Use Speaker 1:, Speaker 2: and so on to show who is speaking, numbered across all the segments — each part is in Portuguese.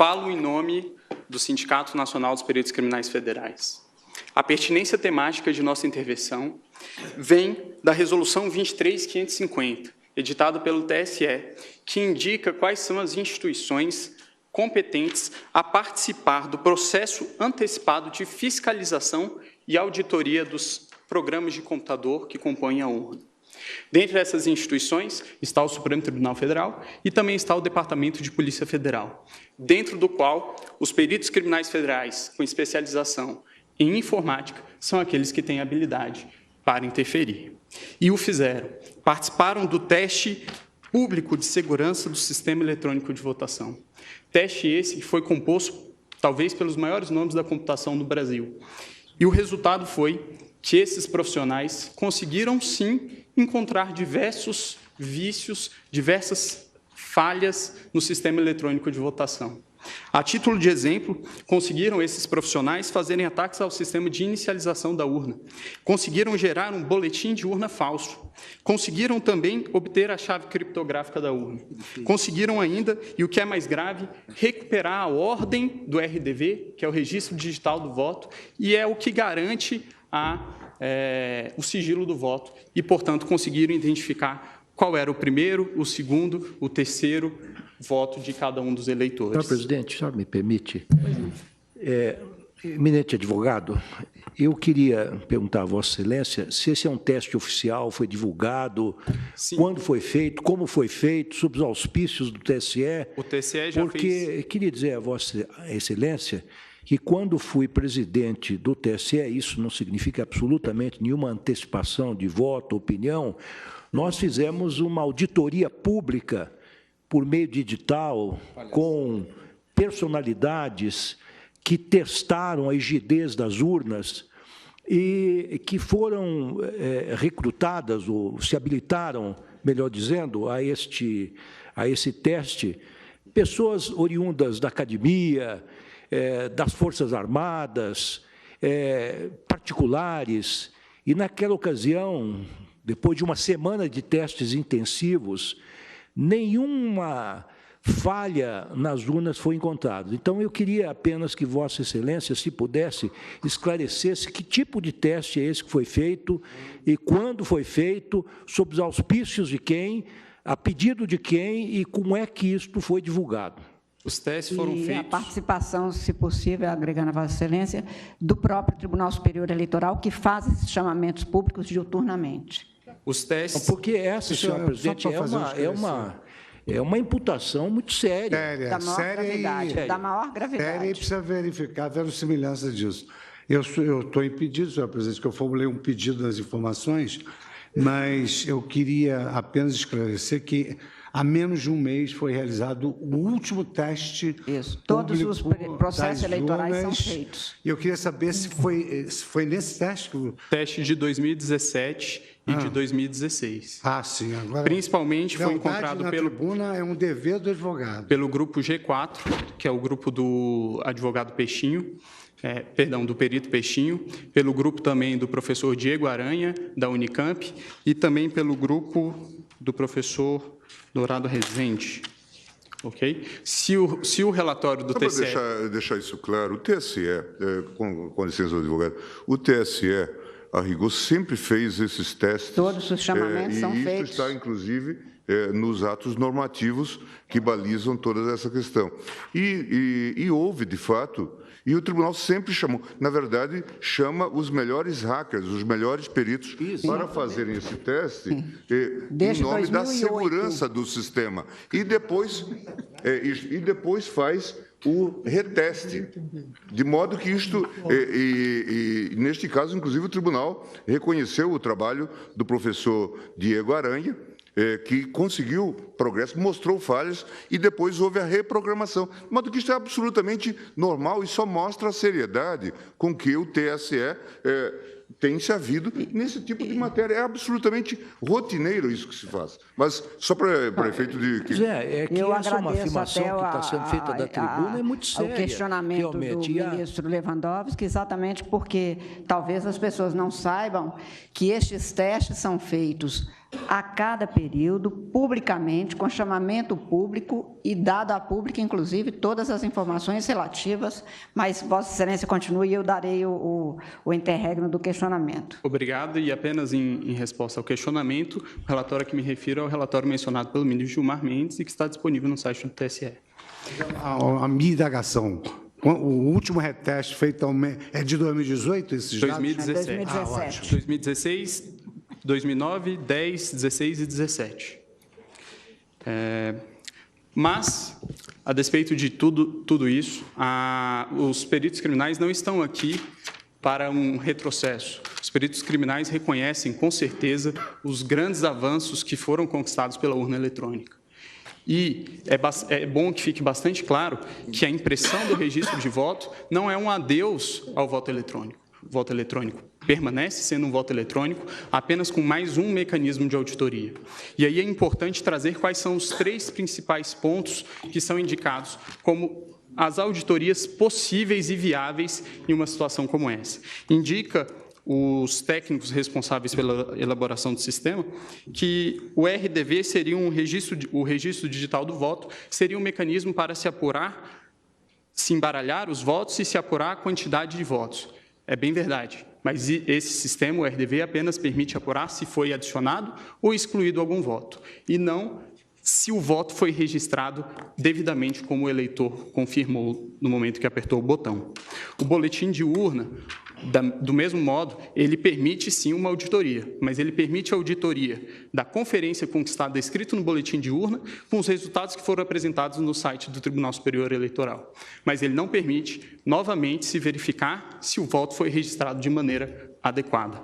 Speaker 1: falo em nome do Sindicato Nacional dos Peritos Criminais Federais. A pertinência temática de nossa intervenção vem da Resolução 23.550, editada pelo TSE, que indica quais são as instituições competentes a participar do processo antecipado de fiscalização e auditoria dos programas de computador que compõem a urna. Dentre essas instituições está o Supremo Tribunal Federal e também está o Departamento de Polícia Federal, dentro do qual os peritos criminais federais com especialização em informática são aqueles que têm habilidade para interferir. E o fizeram. Participaram do teste público de segurança do Sistema Eletrônico de Votação. Teste esse que foi composto, talvez, pelos maiores nomes da computação no Brasil. E o resultado foi que esses profissionais conseguiram, sim, encontrar diversos vícios, diversas falhas no Sistema Eletrônico de Votação. A título de exemplo, conseguiram esses profissionais fazerem ataques ao sistema de inicialização da urna, conseguiram gerar um boletim de urna falso, conseguiram também obter a chave criptográfica da urna, conseguiram ainda, e o que é mais grave, recuperar a ordem do RDV, que é o Registro Digital do Voto, e é o que garante o sigilo do voto, e, portanto, conseguiram identificar qual era o primeiro, o segundo, o terceiro voto de cada um dos eleitores.
Speaker 2: Senhor presidente, senhor me permite? Eminente advogado, eu queria perguntar a Vossa Excelência se esse é um teste oficial, foi divulgado, sim, quando foi feito, como foi feito, sob os auspícios do TSE.
Speaker 1: O TSE já
Speaker 2: porque
Speaker 1: fez.
Speaker 2: Queria dizer a Vossa Excelência que, quando fui presidente do TSE, isso não significa absolutamente nenhuma antecipação de voto, opinião, nós fizemos uma auditoria pública por meio de edital, com personalidades que testaram a rigidez das urnas e que foram recrutadas, ou se habilitaram, melhor dizendo, a esse teste, pessoas oriundas da academia, das Forças Armadas, particulares, e naquela ocasião, depois de uma semana de testes intensivos, nenhuma falha nas urnas foi encontrada. Então, eu queria apenas que Vossa Excelência, se pudesse, esclarecesse que tipo de teste é esse que foi feito e quando foi feito, sob os auspícios de quem, a pedido de quem e como é que isto foi divulgado.
Speaker 1: Os testes foram feitos...
Speaker 3: a participação, se possível, agregando a Vossa Excelência, do próprio Tribunal Superior Eleitoral, que faz esses chamamentos públicos diuturnamente.
Speaker 1: Os testes...
Speaker 2: Porque essa, senhor presidente, é uma imputação muito séria.
Speaker 3: Da maior gravidade. Da maior gravidade.
Speaker 4: Séria, e precisa verificar a verossimilhança disso. Eu estou impedido, senhor presidente, que eu formulei um pedido das informações, mas eu queria apenas esclarecer que há menos de um mês foi realizado o último teste.
Speaker 3: Isso. Todos os processos eleitorais são feitos.
Speaker 4: E eu queria saber se foi nesse teste que o...
Speaker 1: Teste de 2017 e de 2016.
Speaker 4: Sim. Agora,
Speaker 1: principalmente foi encontrado pelo...
Speaker 4: tribuna é um dever do advogado.
Speaker 1: Pelo grupo G4, que é o grupo do advogado Peixinho, do perito Peixinho, pelo grupo também do professor Diego Aranha, da Unicamp, e também pelo grupo do professor Dourado Rezende. Ok? Se o relatório do TSE...
Speaker 5: Só para deixar isso claro, o TSE, com licença do advogado, o TSE, a rigor, sempre fez esses testes.
Speaker 3: Todos os chamamentos são feitos.
Speaker 5: E isso está, inclusive, nos atos normativos que balizam toda essa questão. E houve, de fato, e o tribunal sempre chamou, na verdade, chama os melhores hackers, os melhores peritos, para fazerem esse teste em nome da segurança do sistema. E depois faz o reteste, de modo que isto, neste caso, inclusive, o tribunal reconheceu o trabalho do professor Diego Aranha, que conseguiu progresso, mostrou falhas e depois houve a reprogramação. De modo que isto é absolutamente normal e só mostra a seriedade com que o TSE tem se havido nesse tipo de matéria. É absolutamente rotineiro isso que se faz. Mas só para efeito de...
Speaker 2: essa é uma afirmação que está sendo feita da tribuna, é muito séria.
Speaker 3: O questionamento do ministro Lewandowski, exatamente porque talvez as pessoas não saibam que estes testes são feitos a cada período, publicamente, com chamamento público e dado a público, inclusive, todas as informações relativas, mas Vossa Excelência continue e eu darei o interregno do questionamento.
Speaker 1: Obrigado, e apenas em resposta ao questionamento, o relatório a que me refiro é o relatório mencionado pelo ministro Gilmar Mendes e que está disponível no site do TSE.
Speaker 4: A minha indagação, o último reteste feito é de 2018, esses dados?
Speaker 1: 2017.
Speaker 3: 2017.
Speaker 1: 2016, 2009, 10, 16 e 17. Mas, a despeito de tudo isso, os peritos criminais não estão aqui para um retrocesso. Os peritos criminais reconhecem, com certeza, os grandes avanços que foram conquistados pela urna eletrônica. E é bom que fique bastante claro que a impressão do registro de voto não é um adeus ao voto eletrônico. O voto eletrônico permanece sendo um voto eletrônico, apenas com mais um mecanismo de auditoria. E aí é importante trazer quais são os 3 principais pontos que são indicados como as auditorias possíveis e viáveis em uma situação como essa. Indica os técnicos responsáveis pela elaboração do sistema, que o RDV seria o registro digital do voto, seria um mecanismo para se apurar, se embaralhar os votos e se apurar a quantidade de votos. É bem verdade, mas esse sistema, o RDV, apenas permite apurar se foi adicionado ou excluído algum voto, e não se o voto foi registrado devidamente como o eleitor confirmou no momento que apertou o botão. O boletim de urna, do mesmo modo, ele permite sim uma auditoria, mas ele permite a auditoria da conferência conquistada escrito no boletim de urna com os resultados que foram apresentados no site do Tribunal Superior Eleitoral. Mas ele não permite, novamente, se verificar se o voto foi registrado de maneira adequada.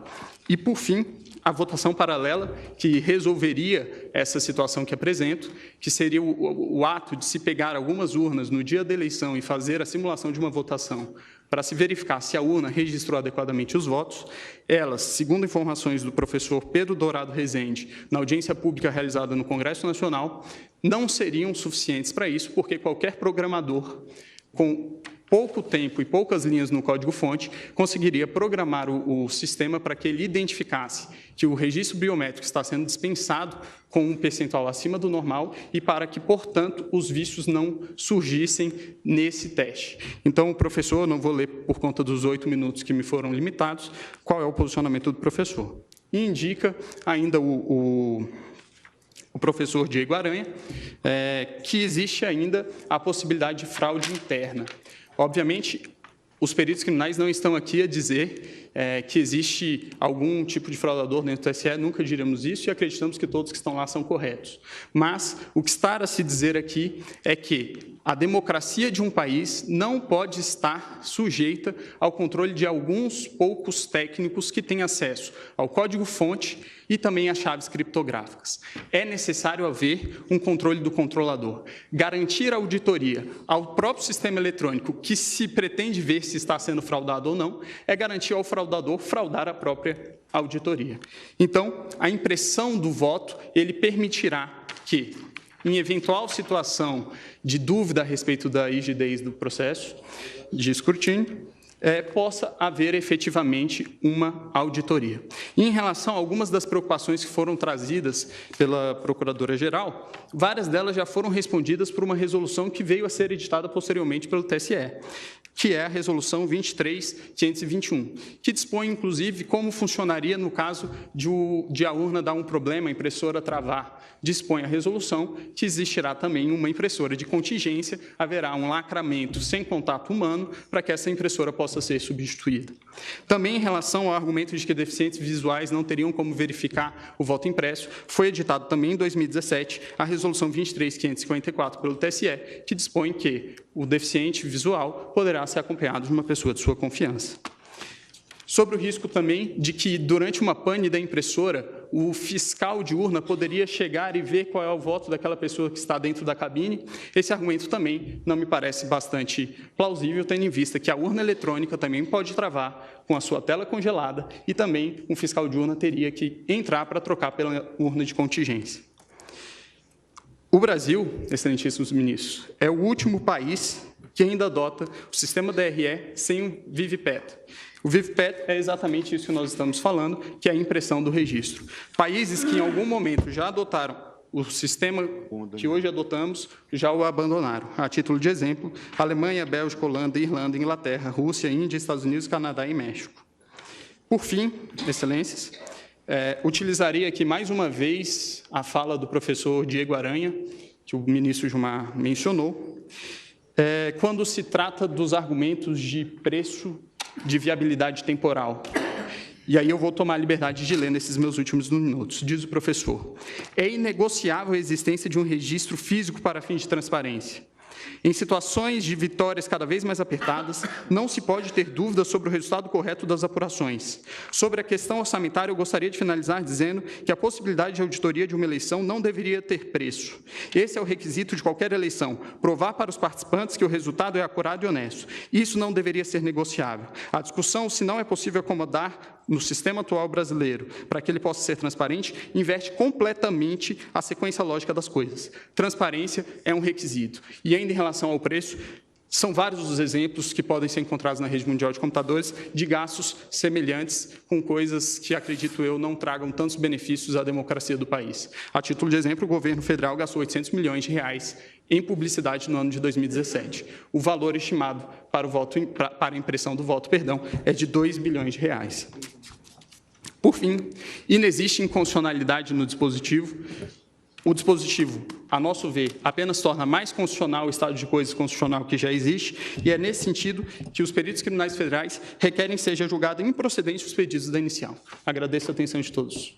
Speaker 1: E, por fim, a votação paralela, que resolveria essa situação que apresento, que seria o ato de se pegar algumas urnas no dia da eleição e fazer a simulação de uma votação para se verificar se a urna registrou adequadamente os votos. Elas, segundo informações do professor Pedro Dourado Rezende, na audiência pública realizada no Congresso Nacional, não seriam suficientes para isso, porque qualquer programador com pouco tempo e poucas linhas no código-fonte conseguiria programar o sistema para que ele identificasse que o registro biométrico está sendo dispensado com um percentual acima do normal e para que, portanto, os vícios não surgissem nesse teste. Então, o professor, não vou ler por conta dos 8 minutos que me foram limitados, qual é o posicionamento do professor. E indica ainda o professor Diego Aranha, que existe ainda a possibilidade de fraude interna. Obviamente, os peritos criminais não estão aqui a dizer que existe algum tipo de fraudador dentro do TSE, nunca diremos isso e acreditamos que todos que estão lá são corretos. Mas o que está a se dizer aqui é que a democracia de um país não pode estar sujeita ao controle de alguns poucos técnicos que têm acesso ao código-fonte e também às chaves criptográficas. É necessário haver um controle do controlador. Garantir a auditoria ao próprio sistema eletrônico, que se pretende ver se está sendo fraudado ou não, é garantir ao fraudador fraudar a própria auditoria. Então, a impressão do voto, ele permitirá que, em eventual situação de dúvida a respeito da rigidez do processo de escrutínio, possa haver efetivamente uma auditoria. E em relação a algumas das preocupações que foram trazidas pela Procuradora-Geral, várias delas já foram respondidas por uma resolução que veio a ser editada posteriormente pelo TSE, que é a Resolução 23.521, que dispõe, inclusive, como funcionaria no caso de a urna dar um problema, a impressora travar. Dispõe a resolução que existirá também uma impressora de contingência, haverá um lacramento sem contato humano para que essa impressora possa ser substituída. Também em relação ao argumento de que deficientes visuais não teriam como verificar o voto impresso, foi editado também em 2017 a Resolução 23.554 pelo TSE, que dispõe que o deficiente visual poderá ser acompanhado de uma pessoa de sua confiança. Sobre o risco também de que, durante uma pane da impressora, o fiscal de urna poderia chegar e ver qual é o voto daquela pessoa que está dentro da cabine, esse argumento também não me parece bastante plausível, tendo em vista que a urna eletrônica também pode travar com a sua tela congelada e também um fiscal de urna teria que entrar para trocar pela urna de contingência. O Brasil, excelentíssimos ministros, é o último país que ainda adota o sistema DRE sem o ViViPeto. O VivPet é exatamente isso que nós estamos falando, que é a impressão do registro. Países que em algum momento já adotaram o sistema que hoje adotamos, já o abandonaram. A título de exemplo, Alemanha, Bélgica, Holanda, Irlanda, Inglaterra, Rússia, Índia, Estados Unidos, Canadá e México. Por fim, excelências, utilizaria aqui mais uma vez a fala do professor Diego Aranha, que o ministro Gilmar mencionou, quando se trata dos argumentos de preço de viabilidade temporal. E aí eu vou tomar a liberdade de ler nesses meus últimos minutos. Diz o professor: é inegociável a existência de um registro físico para fins de transparência. Em situações de vitórias cada vez mais apertadas, não se pode ter dúvida sobre o resultado correto das apurações. Sobre a questão orçamentária, eu gostaria de finalizar dizendo que a possibilidade de auditoria de uma eleição não deveria ter preço. Esse é o requisito de qualquer eleição, provar para os participantes que o resultado é acurado e honesto. Isso não deveria ser negociável. A discussão, se não é possível acomodar no sistema atual brasileiro, para que ele possa ser transparente, inverte completamente a sequência lógica das coisas. Transparência é um requisito. E ainda em relação ao preço, são vários os exemplos que podem ser encontrados na rede mundial de computadores de gastos semelhantes com coisas que, acredito eu, não tragam tantos benefícios à democracia do país. A título de exemplo, o governo federal gastou 800 milhões de reais em publicidade no ano de 2017. O valor estimado para a impressão do voto, é de 2 bilhões de reais. Por fim, inexiste inconstitucionalidade no dispositivo. O dispositivo, a nosso ver, apenas torna mais constitucional o estado de coisas constitucional que já existe, e é nesse sentido que os peritos criminais federais requerem que seja julgado improcedente os pedidos da inicial. Agradeço a atenção de todos.